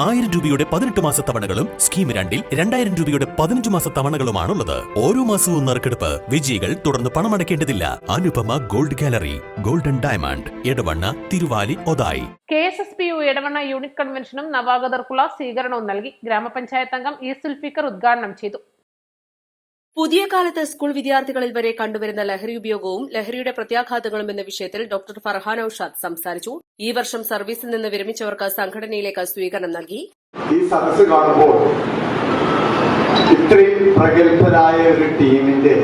1000 രൂപയുടെ 18 മാസ തവണകളും സ്കീം 2-ൽ 2000 രൂപയുടെ 15 മാസ തവണകളുമാണുള്ളത്. ഓരോ മാസവും നറുക്കെടുപ്പ്. വിജയികൾ തുടർന്ന് പണമടയ്ക്കേണ്ടതില്ല. Anupama gold gallery, golden diamond, Edavanna, Thiruvali, Othayi. KSSPU Edavanna unit കൺവെൻഷനും നവാഗതർക്കുള്ള സ്വീകരണവും നൽകി. ഗ്രാമപഞ്ചായത്ത് അംഗം ഇ സുൽഫിക്കർ ഉദ്ഘാടനം ചെയ്തു. പുതിയ കാലത്ത് സ്കൂൾ വിദ്യാർത്ഥികളിൽ വരെ കണ്ടുവരുന്ന ലഹരി ഉപയോഗവും ലഹരിയുടെ പ്രത്യാഘാതങ്ങളും എന്ന വിഷയത്തിൽ ഡോക്ടർ ഫർഹാൻ ഔഷാദ് സംസാരിച്ചു. ഈ വർഷം സർവീസിൽ നിന്ന് വിരമിച്ചവർക്ക് സംഘടനയിലേക്ക് സ്വീകരണം നൽകി. ഈ സദസ്സ് കാണുമ്പോൾ ഇത്രയും പ്രഗത്ഭരായ ഒരു ടീമിന്റെ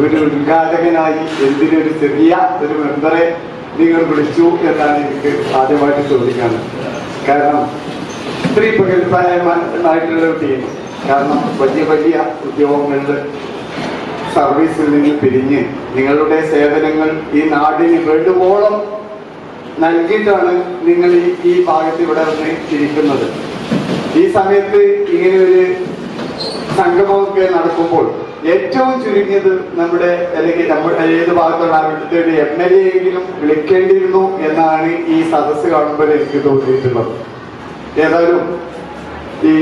ഒരു ഉദ്ഘാടകനായി എന്തിനൊരു ചെറിയ ഒരു മെമ്പറെ നിങ്ങൾ വിളിച്ചു എന്നാണ് എനിക്ക് ആദ്യമായിട്ട് ചോദിക്കാനുള്ളത്. കാരണം ഇത്രയും പ്രഗത്ഭരായിട്ടുള്ള ഒരു ടീം, കാരണം വലിയ വലിയ ഉദ്യോഗങ്ങളിൽ സർവീസിൽ നിന്ന് പിരിഞ്ഞ് നിങ്ങളുടെ സേവനങ്ങൾ ഈ നാടിന് വേണ്ടുവോളം നൽകിയിട്ടാണ് നിങ്ങൾ ഈ ഭാഗത്ത് ഇവിടെ വന്ന് ഇരിക്കുന്നത്. ഈ സമയത്ത് ഇങ്ങനെ ഒരു സംഗമമൊക്കെ നടക്കുമ്പോൾ ഏറ്റവും ചുരുങ്ങിയത് നമ്മുടെ അല്ലെങ്കിൽ നമ്മുടെ ഏത് ഭാഗത്തുള്ള അവിടുത്തെ ഒരു MLA എങ്കിലും വിളിക്കേണ്ടിയിരുന്നു എന്നാണ് ഈ സദസ്സ് കാണുമ്പോൾ എനിക്ക് തോന്നിയിട്ടുള്ളത്. ഏതായാലും ഈ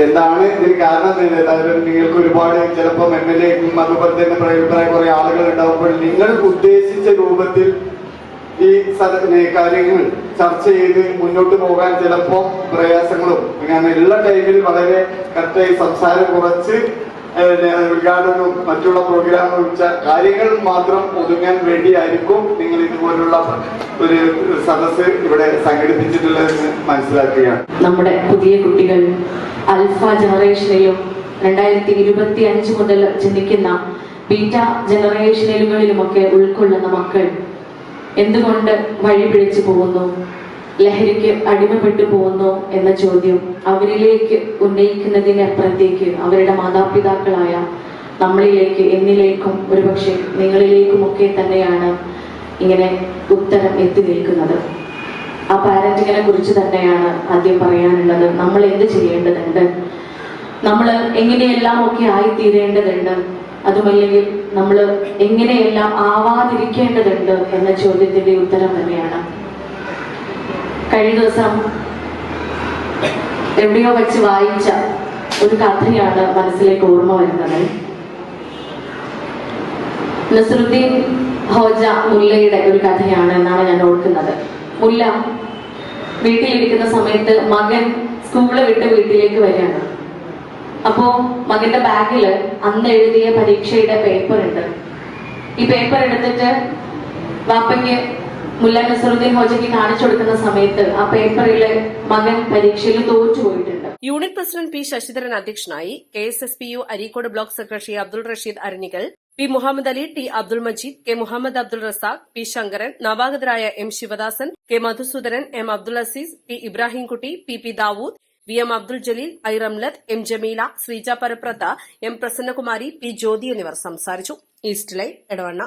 എന്താണ് ഇതിന് കാരണം? ഏതായാലും നിങ്ങൾക്ക് ഒരുപാട് ചിലപ്പോൾ MLA അതുപോലെ തന്നെ പ്രഗത്ഭരായ കുറെ ആളുകൾ ഉണ്ടാവുമ്പോൾ നിങ്ങൾ ഉദ്ദേശിച്ച രൂപത്തിൽ ഈ കാര്യങ്ങൾ ചർച്ച ചെയ്ത് മുന്നോട്ട് പോകാൻ ചിലപ്പോൾ പ്രയാസങ്ങളും അങ്ങനെ ഉള്ള ടൈമിൽ വളരെ കറക്റ്റായി സംസാരം കുറച്ച് ഉദ്ഘാടനവും മറ്റുള്ള പ്രോഗ്രാമും കാര്യങ്ങൾ മാത്രം ഒതുങ്ങാൻ വേണ്ടിയായിരിക്കും നിങ്ങൾ ഇതുപോലുള്ള ഒരു സദസ്സ് ഇവിടെ സംഘടിപ്പിച്ചിട്ടുള്ളതെന്ന് മനസ്സിലാക്കുകയാണ്. നമ്മുടെ പുതിയ കുട്ടികൾ അൽഫ ജനറേഷനിലും 2025 മുതൽ ജനിക്കുന്ന ബീറ്റ ജനറേഷനുകളിലുമൊക്കെ ഉൾക്കൊള്ളുന്ന മക്കൾ എന്തുകൊണ്ട് വഴിപിഴച്ചു പോകുന്നു, ലഹരിക്ക് അടിമപ്പെട്ടു പോകുന്നു എന്ന ചോദ്യം അവരിലേക്ക് ഉന്നയിക്കുന്നതിനപ്പുറത്തേക്ക് അവരുടെ മാതാപിതാക്കളായ നമ്മളിലേക്ക്, എന്നിലേക്കും ഒരുപക്ഷെ നിങ്ങളിലേക്കുമൊക്കെ തന്നെയാണ് ഇങ്ങനെ ഉത്തരം എത്തി നിൽക്കുന്നത്. ആ പാരന്റിങ്ങിനെ കുറിച്ച് തന്നെയാണ് ആദ്യം പറയാനുള്ളത്. നമ്മൾ എന്ത് ചെയ്യേണ്ടതുണ്ട്, നമ്മൾ എങ്ങനെയെല്ലാം ഒക്കെ ആയിത്തീരേണ്ടതുണ്ട്, അതുമല്ലെങ്കിൽ നമ്മൾ എങ്ങനെയെല്ലാം ആവാതിരിക്കേണ്ടതുണ്ട് എന്ന ചോദ്യത്തിന്റെ ഉത്തരം തന്നെയാണ്. കഴിഞ്ഞ ദിവസം എവിടെയോ വെച്ച് വായിച്ച ഒരു കഥയാണ് മനസ്സിലേക്ക് ഓർമ്മ വരുന്നത്. നസറുദ്ദീൻ ഹോജ മുല്ലയുടെ ഒരു കഥയാണ് എന്നാണ് ഞാൻ ഓർക്കുന്നത്. മുല്ല വീട്ടിലിരിക്കുന്ന സമയത്ത് മകൻ സ്കൂള് വിട്ട് വീട്ടിലേക്ക് വരികയാണ്. അപ്പോ മകന്റെ ബാഗില് അന്ന് എഴുതിയ പരീക്ഷയുടെ പേപ്പർ ഉണ്ട്. ഈ പേപ്പർ എടുത്തിട്ട് വാപ്പയ്ക്ക് മുല്ല നസറുദ്ദീൻ ഹോജയ്ക്ക് കാണിച്ചു കൊടുക്കുന്ന സമയത്ത് ആ പേപ്പറിലെ മകൻ പരീക്ഷയിൽ തോറ്റുപോയിട്ടുണ്ട്. യൂണിറ്റ് പ്രസിഡന്റ് പി ശശിധരൻ അധ്യക്ഷനായി. KSSPU Areekode block secretary Abdul Rasheed അരണികൾ, P Muhammad Ali, T Abdul Majeed, K Muhammad Abdul Razak, P Sankaran, നവാഗതരായ M Sivadasan, K Madhusoodanan, M Abdul Azeez, T Ibrahimkutty, P Dawood, VM Abdul Jaleel, I Ramlath, M Jameela, Sreeja പരപ്രത, M പ്രസന്നകുമാരി, P ജ്യോതി എന്നിവർ സംസാരിച്ചു. East live, Edavanna.